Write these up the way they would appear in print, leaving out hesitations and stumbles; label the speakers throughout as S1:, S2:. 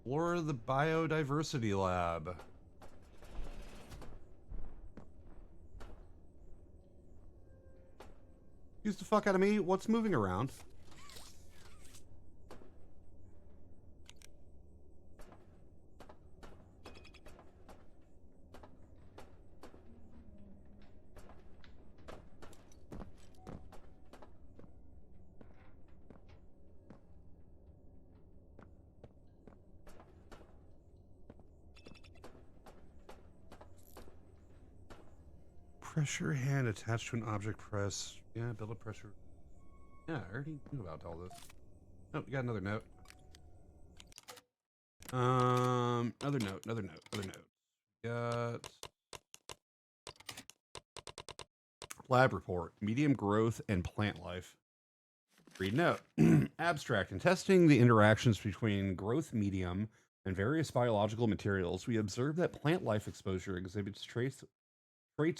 S1: Explore the biodiversity lab. Excuse the fuck out of me. What's moving around? Pressure hand attached to an object press. Yeah, build a pressure. Yeah, I already knew about all this. Oh, we got another note. Another note, another note, another note. Got lab report, medium growth and plant life. Read note. Abstract. In testing the interactions between growth medium and various biological materials, we observed that plant life exposure exhibits traits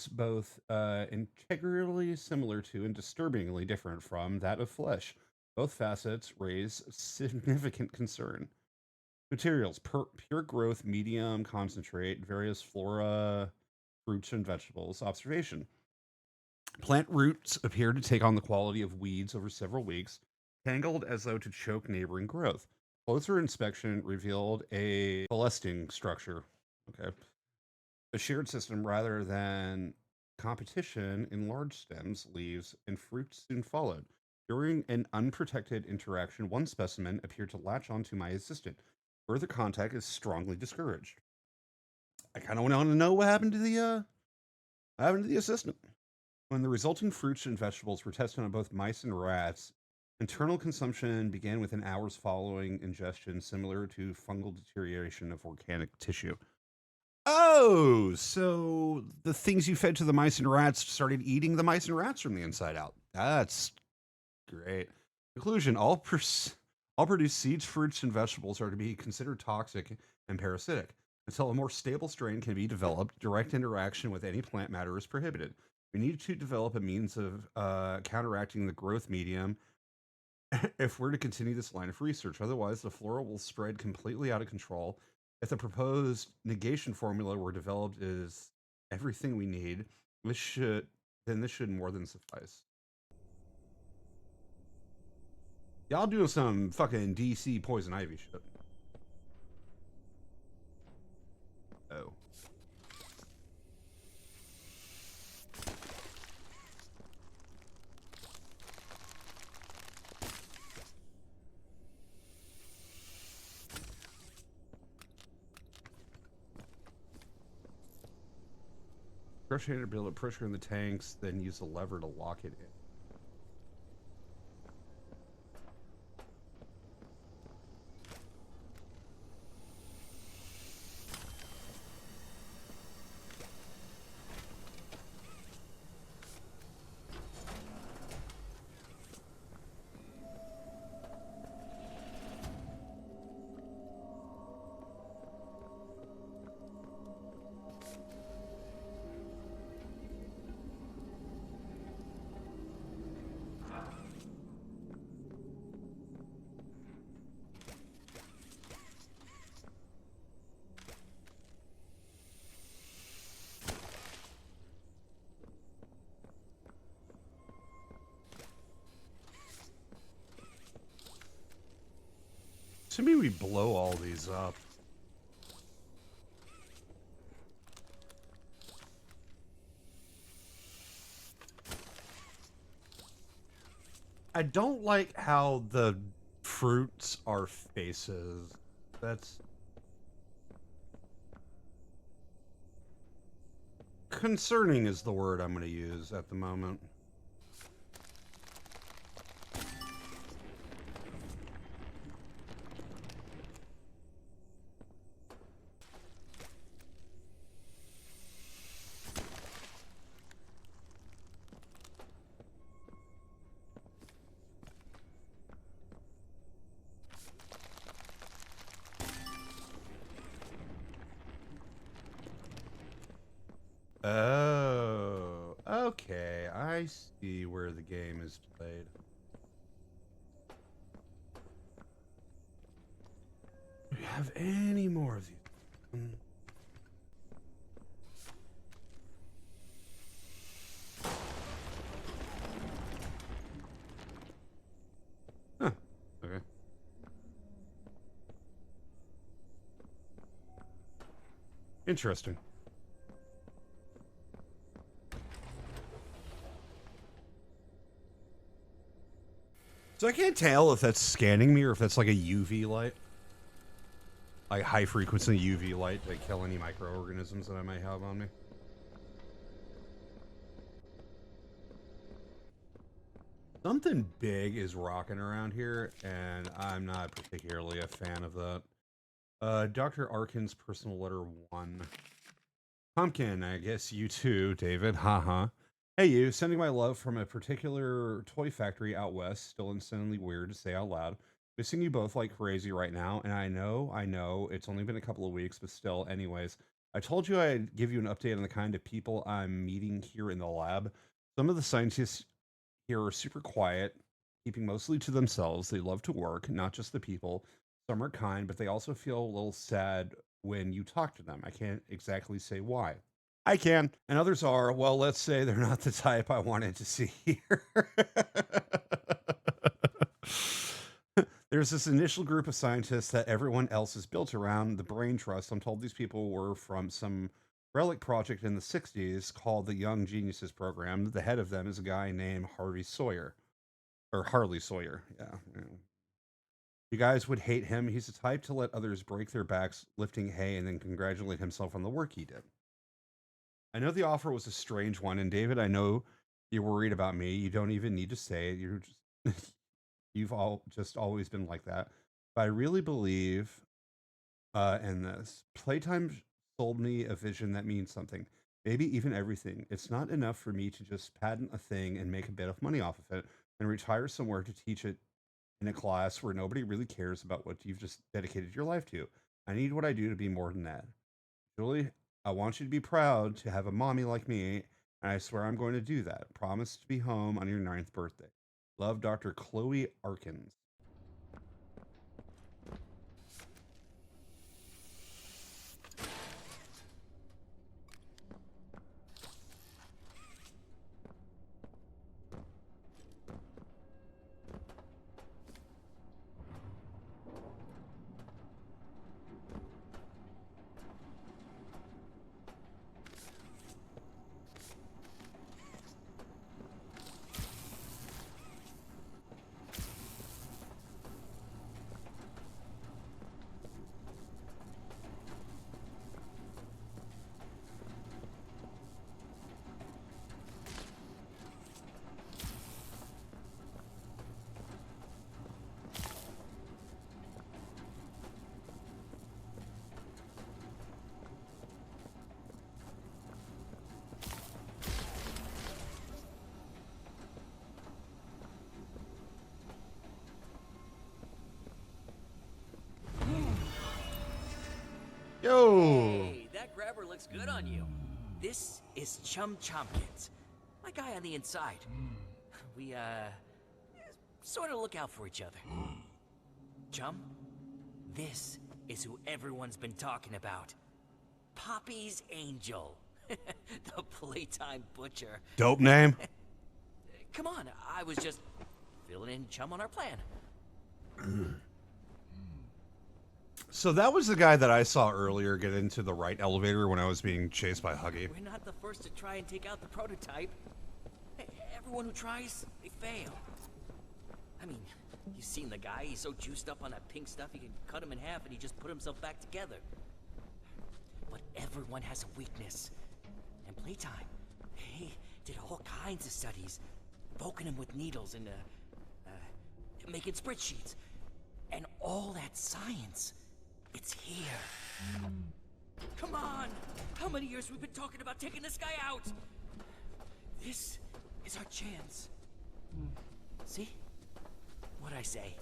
S1: both integrally similar to and disturbingly different from that of flesh. Both facets raise significant concern. Materials: pure growth, medium, concentrate, various flora, fruits, and vegetables. Observation: plant roots appear to take on the quality of weeds over several weeks, tangled as though to choke neighboring growth. Closer inspection revealed a ballasting structure. Okay. A shared system rather than competition in large stems, leaves, and fruits soon followed. During an unprotected interaction, one specimen appeared to latch onto my assistant. Further contact is strongly discouraged. I kind of want to know what happened to the assistant. When the resulting fruits and vegetables were tested on both mice and rats, internal consumption began within hours following ingestion, similar to fungal deterioration of organic tissue. Oh, so the things you fed to the mice and rats started eating the mice and rats from the inside out. That's great. Conclusion: all produced seeds, fruits, and vegetables are to be considered toxic and parasitic. Until a more stable strain can be developed, direct interaction with any plant matter is prohibited. We need to develop a means of counteracting the growth medium if we're to continue this line of research. Otherwise, the flora will spread completely out of control. If the proposed negation formula were developed is everything we need, this should more than suffice. Y'all doing some fucking DC poison ivy shit. Oh. Pressure to build up pressure in the tanks, then use a lever to lock it in. To me, we blow all these up. I don't like how the fruits are faces. That's concerning is the word I'm going to use at the moment. Oh, okay. I see where the game is played. have any more of these. Huh. Okay. Interesting. So I can't tell if that's scanning me or if that's like a UV light. Like high frequency UV light to kill any microorganisms that I might have on me. Something big is rocking around here, and I'm not particularly a fan of that. Dr. Arkin's personal letter 1. Pumpkin, I guess you too, David. Haha. Hey, you. Sending my love from a particular toy factory out west. Still insanely weird to say out loud. Missing you both like crazy right now. And I know, it's only been a couple of weeks, but still, anyways. I told you I'd give you an update on the kind of people I'm meeting here in the lab. Some of the scientists here are super quiet, keeping mostly to themselves. They love to work, not just the people. Some are kind, but they also feel a little sad when you talk to them. I can't exactly say why. I can. And others are, well, let's say they're not the type I wanted to see here. There's this initial group of scientists that everyone else is built around, the brain trust. I'm told these people were from some relic project in the 60s called the Young Geniuses Program. The head of them is a guy named Harvey Sawyer. Or Harley Sawyer. Yeah. You guys would hate him. He's the type to let others break their backs lifting hay and then congratulate himself on the work he did. I know the offer was a strange one, and David, I know you're worried about me. You don't even need to say it. You're just you've all just always been like that. But I really believe in this. Playtime sold me a vision that means something. Maybe even everything. It's not enough for me to just patent a thing and make a bit of money off of it and retire somewhere to teach it in a class where nobody really cares about what you've just dedicated your life to. I need what I do to be more than that. Julie, I want you to be proud to have a mommy like me, and I swear I'm going to do that. Promise to be home on your 9th birthday. Love, Dr. Chloe Arkins. Yo!
S2: Hey, that grabber looks good on you. This is Chum Chompkins, my guy on the inside. We, sort of look out for each other. Chum, this is who everyone's been talking about. Poppy's Angel. The Playtime Butcher.
S1: Dope name.
S2: Come on, I was just filling in Chum on our plan.
S1: So that was the guy that I saw earlier get into the right elevator when I was being chased by Huggy.
S2: We're not the first to try and take out the prototype. Hey, everyone who tries, they fail. I mean, you've seen the guy. He's so juiced up on that pink stuff, you can cut him in half and he just put himself back together. But everyone has a weakness. And Playtime, they did all kinds of studies, poking him with needles and making spreadsheets. And all that science, it's here. Come on! How many years we've been talking about taking this guy out? This is our chance. See? What'd I say?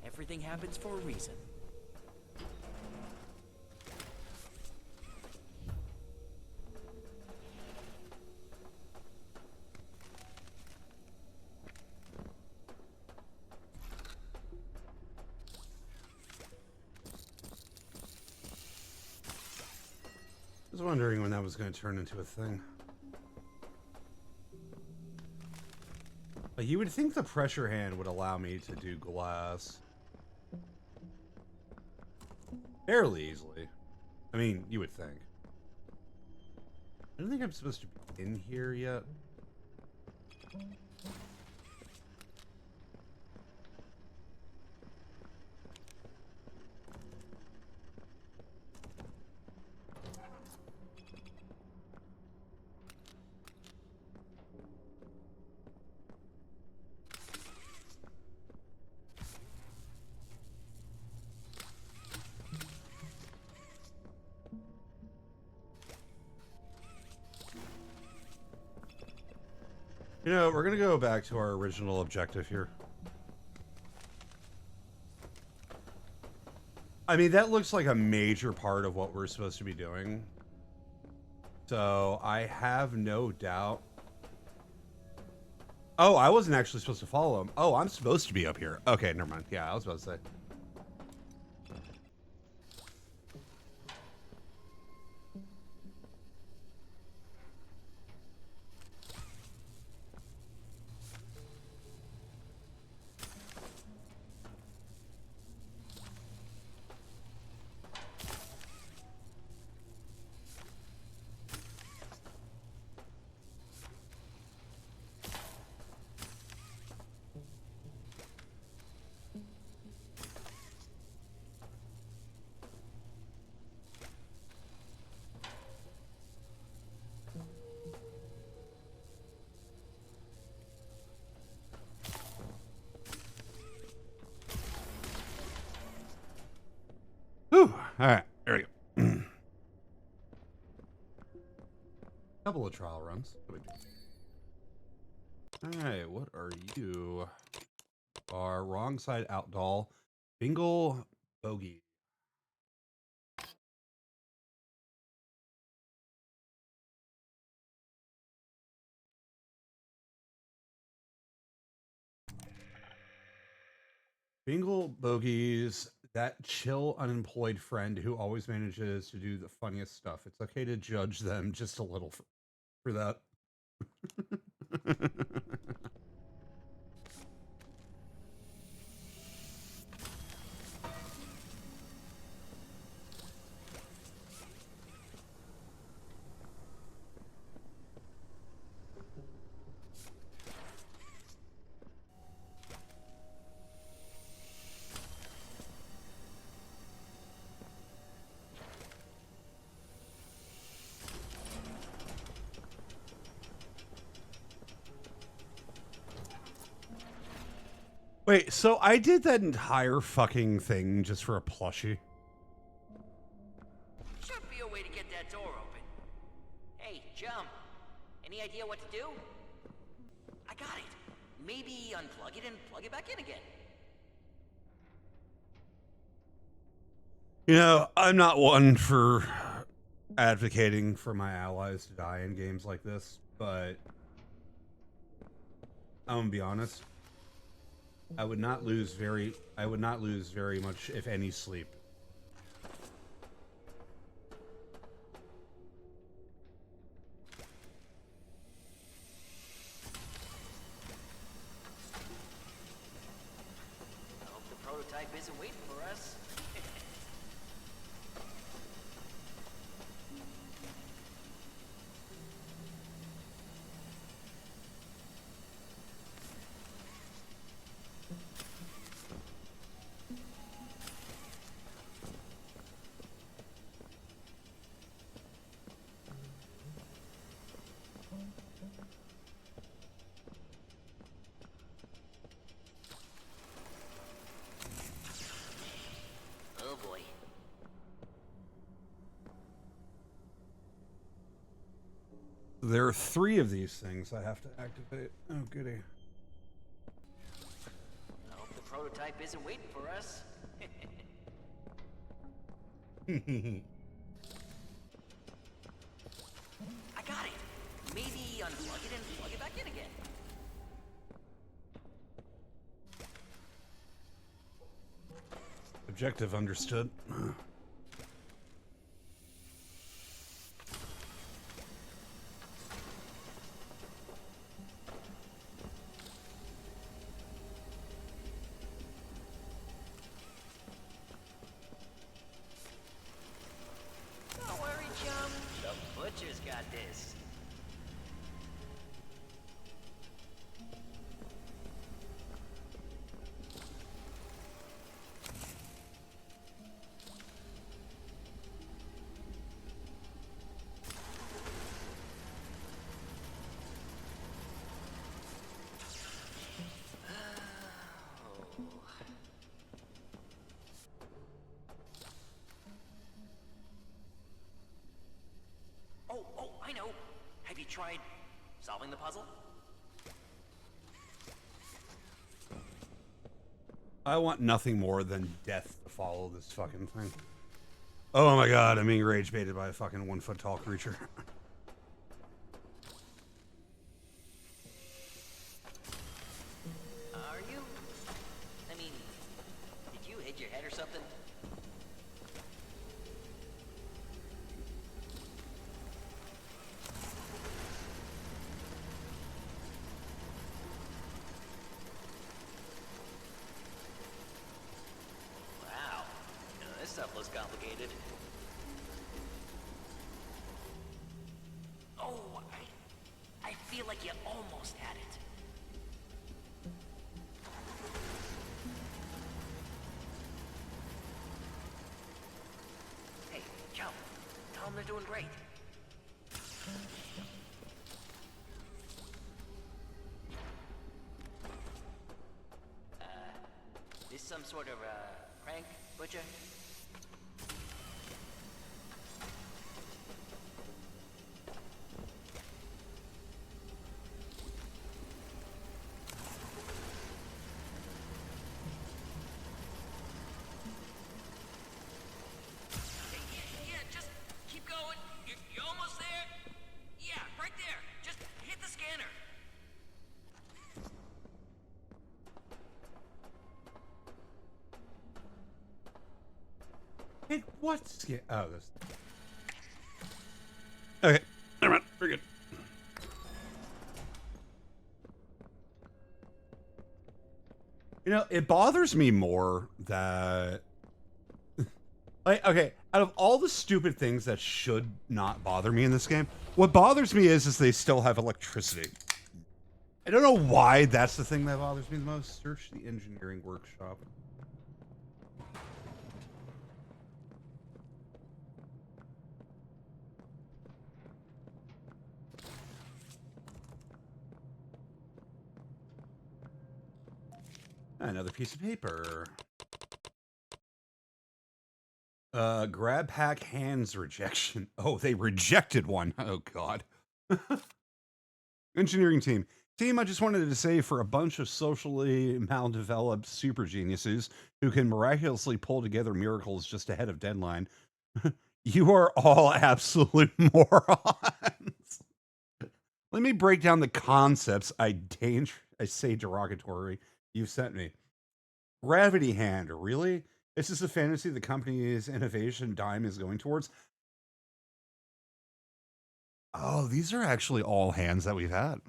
S2: Everything happens for a reason.
S1: was wondering when that was going to turn into a thing. Like, you would think the pressure hand would allow me to do glass fairly easily. I mean, you would think. I don't think I'm supposed to be in here yet. You know, we're gonna go back to our original objective here. I mean, that looks like a major part of what we're supposed to be doing. So I have no doubt. Oh, I wasn't actually supposed to follow him. Oh, I'm supposed to be up here. Okay, never mind. Yeah, I was about to say. Whew. All right, there we go. Couple of trial runs. All right, what are you? Our wrong side out doll. Bingle bogey. Bingle bogeys, that chill unemployed friend who always manages to do the funniest stuff. It's okay to judge them just a little for that. Wait, so I did that entire fucking thing just for a plushie?
S2: Should be a way to get that door open. Hey, Jump. Any idea what to do? I got it. Maybe unplug it and plug it back in again.
S1: You know, I'm not one for advocating for my allies to die in games like this, but I'm gonna be honest. I would not lose very much, if any, sleep.
S2: I hope the prototype isn't waiting for us. Oh boy.
S1: There are 3 of these things I have to activate. Oh, goody.
S2: I hope the prototype isn't waiting for us. I got it. Maybe unplug it and plug it back in again.
S1: Objective understood.
S2: this. Oh, I know. Have you tried solving the puzzle?
S1: I want nothing more than death to follow this fucking thing. Oh my god, I'm being rage baited by a fucking 1 foot tall creature.
S2: Are you? I mean, did you hit your head or something? Wow. This stuff looks complicated. Oh, I feel like you almost had it. Hey, Joe, tell them they're doing great. This some sort of, prank, Butcher? Yeah, just keep going. You're almost there. Yeah, right there. Just hit the scanner.
S1: Hey, what's... Yeah, oh, this... Okay, never mind. We're good. You know, it bothers me more that... Like, okay, out of all the stupid things that should not bother me in this game, what bothers me is they still have electricity. I don't know why that's the thing that bothers me the most. Search the engineering workshop. Another piece of paper. Grab pack hands rejection. Oh, they rejected one. Oh, God. Engineering team. Team, I just wanted to say for a bunch of socially maldeveloped super geniuses who can miraculously pull together miracles just ahead of deadline, you are all absolute morons. Let me break down the concepts I say derogatory you sent me. Gravity hand, really? Is this a fantasy the company's innovation dime is going towards? Oh, these are actually all hands that we've had.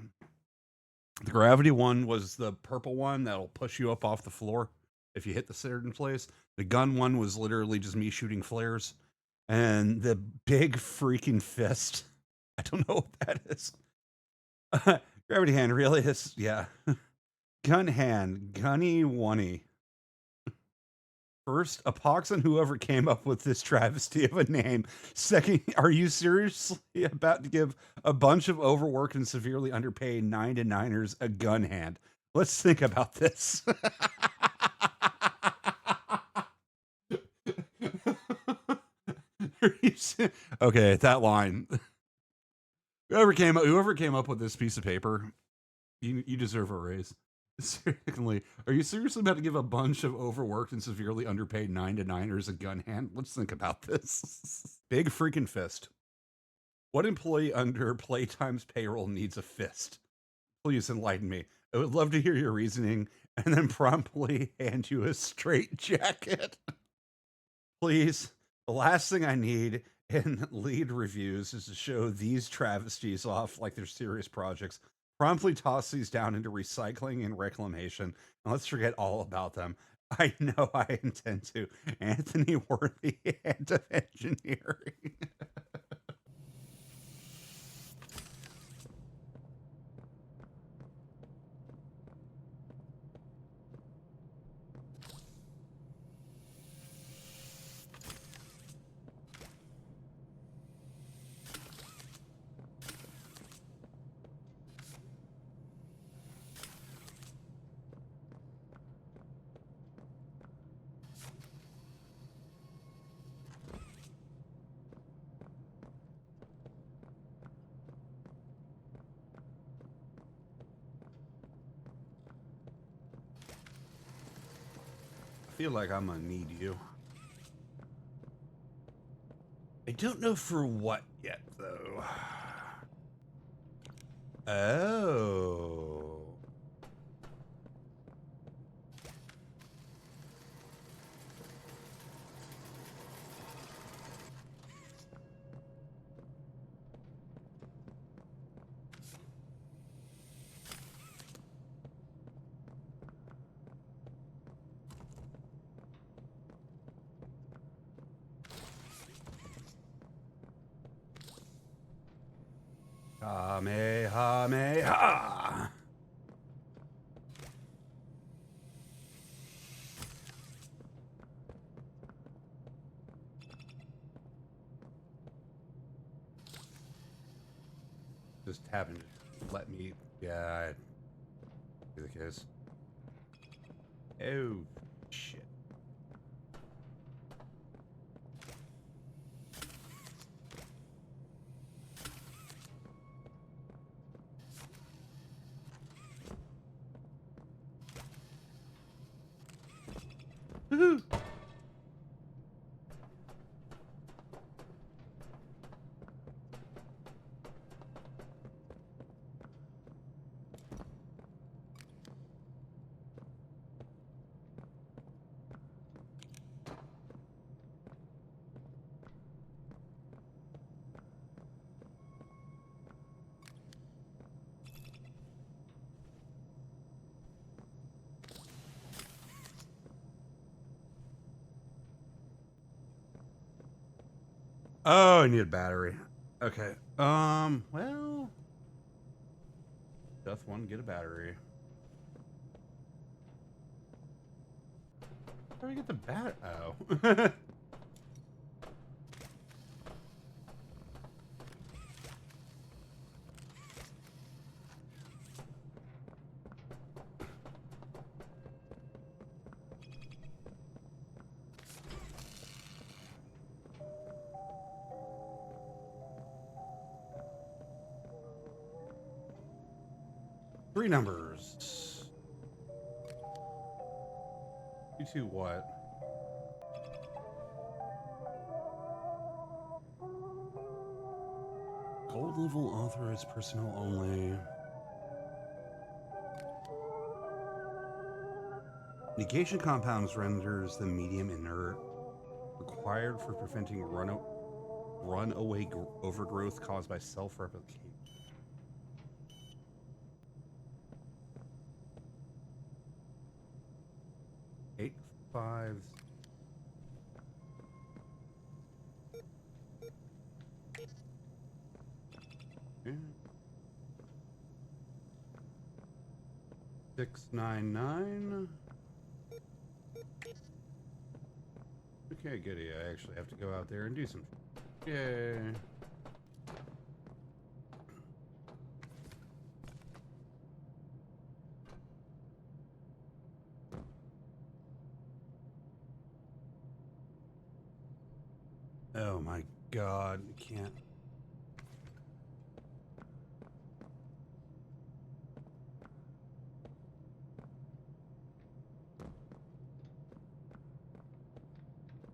S1: The gravity one was the purple one that'll push you up off the floor if you hit the certain place. The gun one was literally just me shooting flares. And the big freaking fist. I don't know what that is. Gravity hand really is, yeah. Gun hand, gunny oney. First, a pox on whoever came up with this travesty of a name. Second, are you seriously about to give a bunch of overworked and severely underpaid 9-to-9ers a gun hand? Let's think about this. Okay, that line. Whoever came up with this piece of paper, you deserve a raise. Secondly, are you seriously about to give a bunch of overworked and severely underpaid 9-to-9ers a gun hand? Let's think about this. Big freaking fist. What employee under Playtime's payroll needs a fist? Please enlighten me. I would love to hear your reasoning and then promptly hand you a straight jacket. Please. The last thing I need in lead reviews is to show these travesties off like they're serious projects. Promptly toss these down into recycling and reclamation, and let's forget all about them. I know I intend to. Anthony Worthy, head of engineering. feel like I'm gonna need you. I don't know for what yet, though. Oh. Kamehameha! Just happened to let me... Yeah, be the case. Oh, shit. Woohoo! Oh, I need a battery. Okay. Well... Death one, get a battery. How do I get the bat? Oh. 3 numbers. 2 what? Gold level authorized personnel only. Negation compounds renders the medium inert. Required for preventing runaway overgrowth caused by self-replication. 8, 5. Yeah. 699. Okay, goody. I actually have to go out there and do some. Yay. Oh my god, I can't.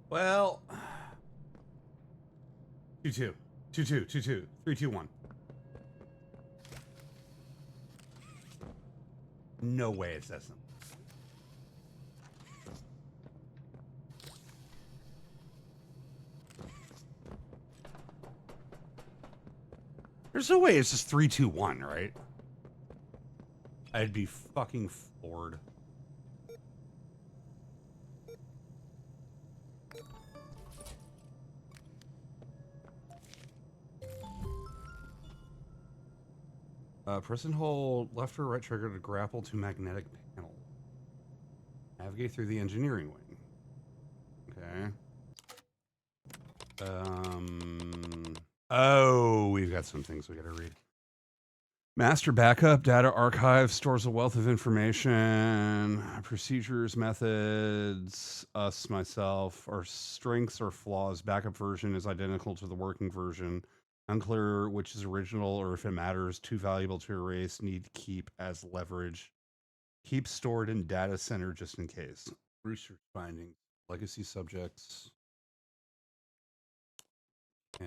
S1: Well, 2-2, 2-2, 2-2, 3-2-1. No way it's that simple. There's no way it's just 3-2-1, right? I'd be fucking floored. Press and hold left or right trigger to grapple to magnetic panel. Navigate through the engineering wing. Okay. Oh, we've got some things we gotta read. Master backup, data archive, stores a wealth of information, procedures, methods, us, myself, our strengths or flaws. Backup version is identical to the working version. Unclear which is original or if it matters. Too valuable to erase. Need to keep as leverage. Keep stored in data center just in case. Research findings. Legacy subjects. Okay.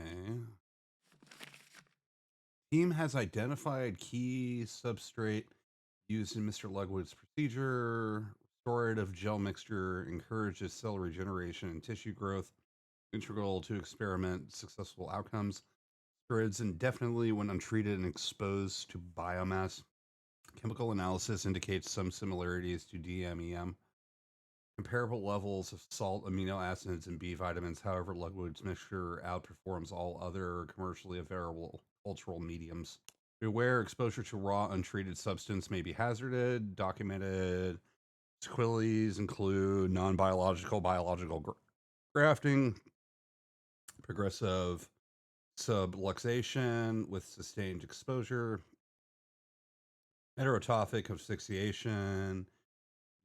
S1: Team has identified key substrate used in Mr. Legwood's procedure. Restorative gel mixture encourages cell regeneration and tissue growth, integral to experiment successful outcomes. Spreads indefinitely when untreated and exposed to biomass. Chemical analysis indicates some similarities to DMEM. Comparable levels of salt, amino acids, and B vitamins. However, Legwood's mixture outperforms all other commercially available cultural mediums. Beware, exposure to raw, untreated substance may be hazarded. Documented sequelae include non-biological, biological grafting, progressive subluxation with sustained exposure, heterotrophic asphyxiation,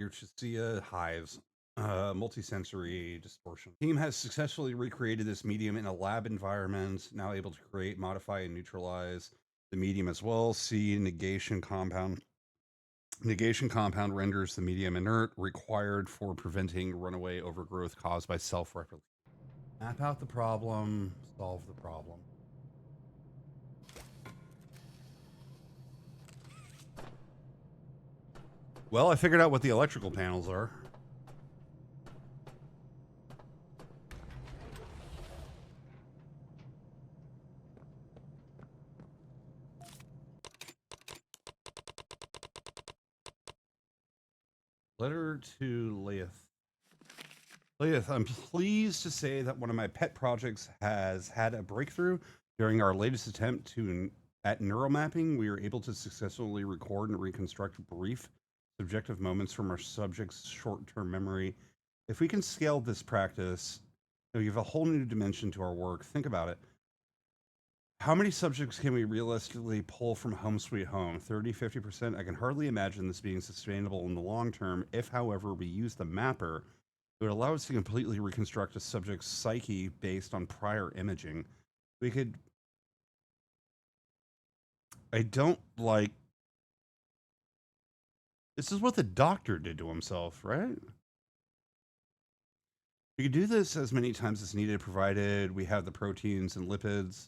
S1: Urticaria hives, multisensory distortion. Team has successfully recreated this medium in a lab environment, now able to create, modify, and neutralize the medium as well. See negation compound. Negation compound renders the medium inert, required for preventing runaway overgrowth caused by self-replication. Map out the problem, solve the problem. Well, I figured out what the electrical panels are. Letter to Leith. Leith, I'm pleased to say that one of my pet projects has had a breakthrough. During our latest attempt at neural mapping, we were able to successfully record and reconstruct brief subjective moments from our subject's short-term memory. If we can scale this practice, it'll give a whole new dimension to our work. Think about it. How many subjects can we realistically pull from Home Sweet Home? 30, 50%? I can hardly imagine this being sustainable in the long term. If, however, we use the mapper, it would allow us to completely reconstruct a subject's psyche based on prior imaging. We could. I don't like. This is what the doctor did to himself, right? We could do this as many times as needed, provided we have the proteins and lipids.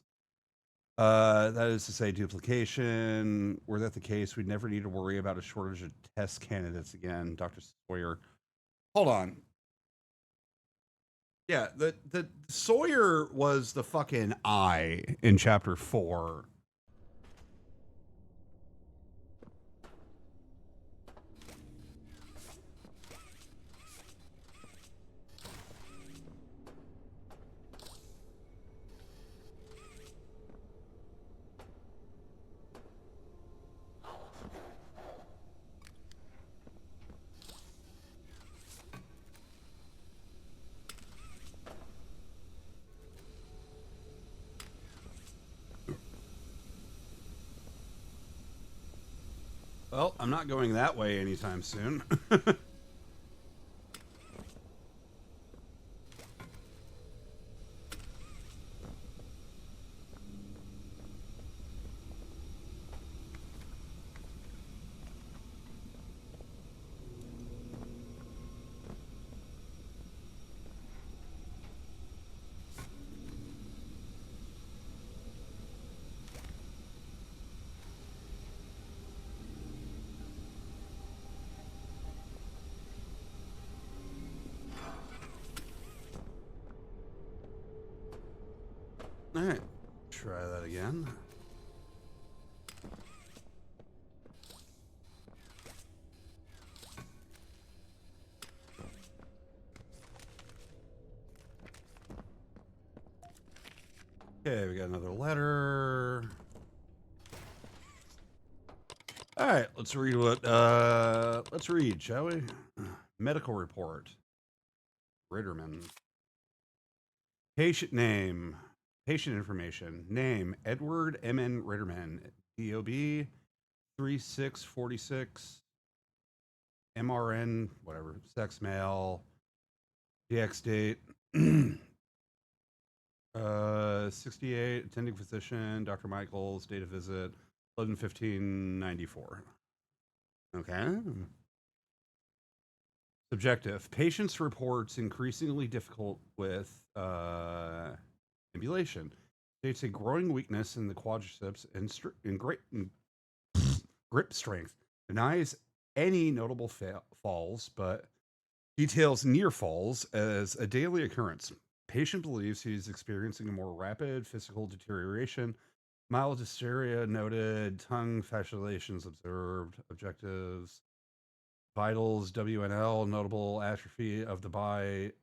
S1: That is to say, duplication. Were that the case, we'd never need to worry about a shortage of test candidates again. Dr. Sawyer. Hold on. Yeah, the Sawyer was the fucking eye in chapter 4. Well, I'm not going that way anytime soon. All right, try that again. Okay, we got another letter. All right, let's read let's read, shall we? Medical report. Ritterman. Patient name. Patient information. Name Edward M.N. Ritterman. DOB 3646. MRN, whatever. Sex male. DX date. 68. Attending physician. Dr. Michaels. Date of visit 11/15/94. Okay. Subjective. Patients reports increasingly difficult with ambulation. States a growing weakness in the quadriceps and grip strength. Denies any notable falls, but details near falls as a daily occurrence. Patient believes he's experiencing a more rapid physical deterioration. Mild dysuria noted, tongue fasciolations observed, objectives, vitals, WNL, notable atrophy of the bilateral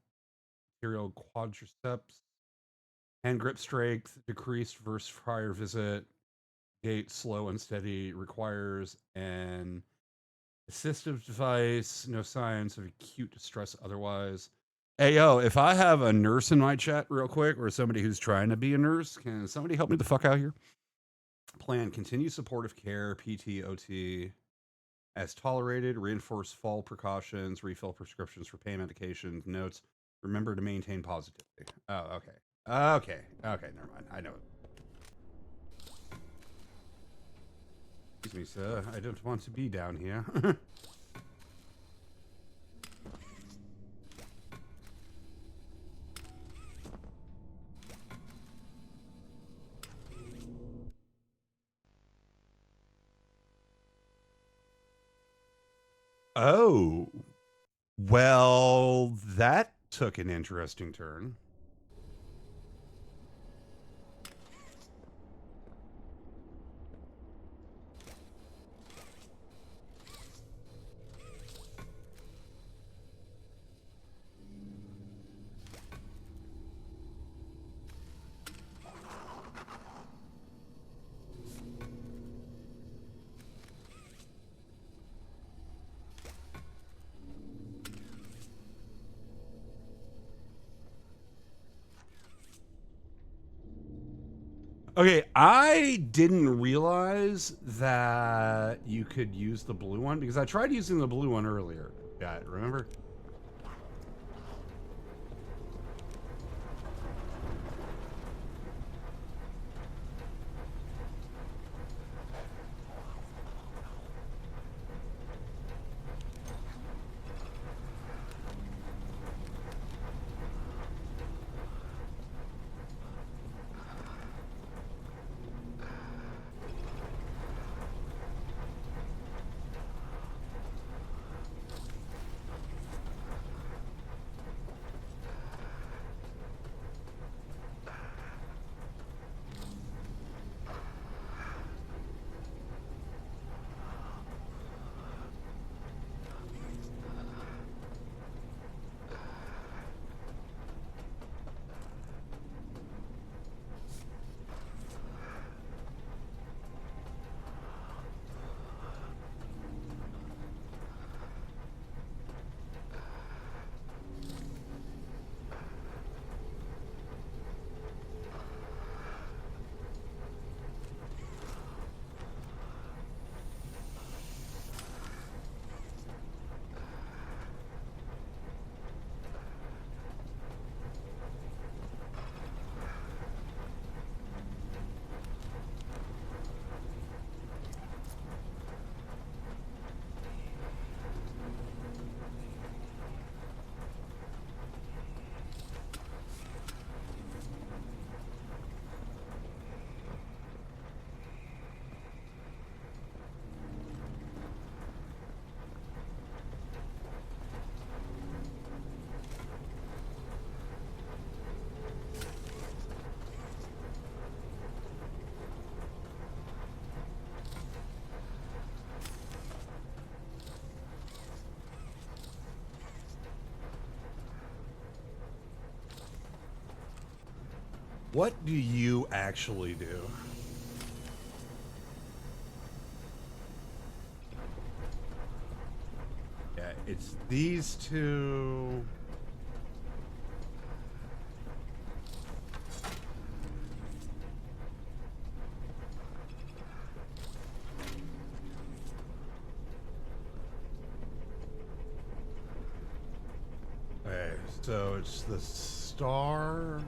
S1: quadriceps, hand grip strength decreased versus prior visit, gait slow and steady, requires an assistive device, no signs of acute distress otherwise. Hey, yo, if I have a nurse in my chat real quick or somebody who's trying to be a nurse, can somebody help me the fuck out here? Plan, continue supportive care, PT, OT, as tolerated, reinforce fall precautions, refill prescriptions for pain medications, notes, remember to maintain positivity. Oh, okay. Okay, never mind. I know it. Excuse me, sir. I don't want to be down here. Oh, well, that took an interesting turn. Okay, I didn't realize that you could use the blue one because I tried using the blue one earlier. Yeah, remember? What do you actually do? Yeah, it's these two. Okay, so it's the star.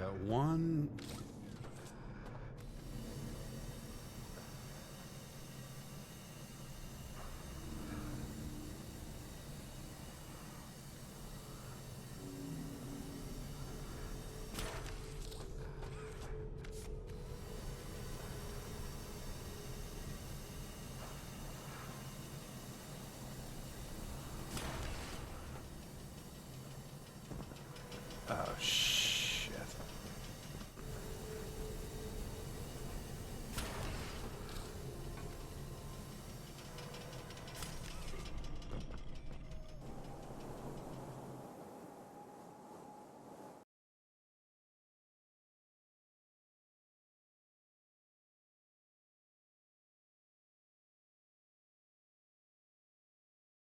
S1: got one